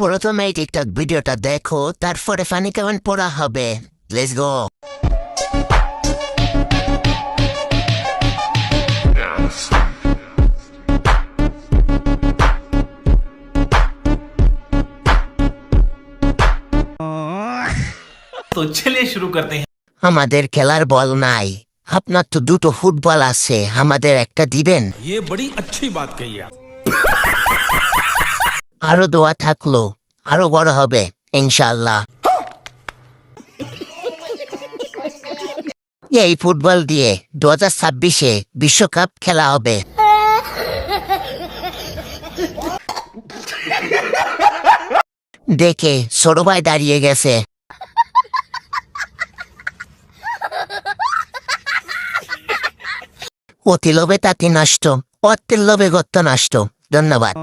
প্রথমে এই টিকটক ভিডিওটা দেখো, তারপরে ফানি কমেন্ট পড়া হবে। Let's go. तो चलिए शुरू करते हैं। আমাদের খেলার বল নাই, আপনার তো দুটো ফুটবল আছে, আমাদের একটা দিবেন। ये बड़ी अच्छी बात कही आप। আরো দোয়া থাকলো, আরো বড় হবে ইনশাআল্লাহ। এই ফুটবল দিয়ে 2026-এ বিশ্বকাপ খেলা হবে। দেখে ছোট ভাই দাঁড়িয়ে গেছে। অতি লোভে তাতি নষ্ট, অর্থের লোভে গত্য নষ্ট। ধন্যবাদ।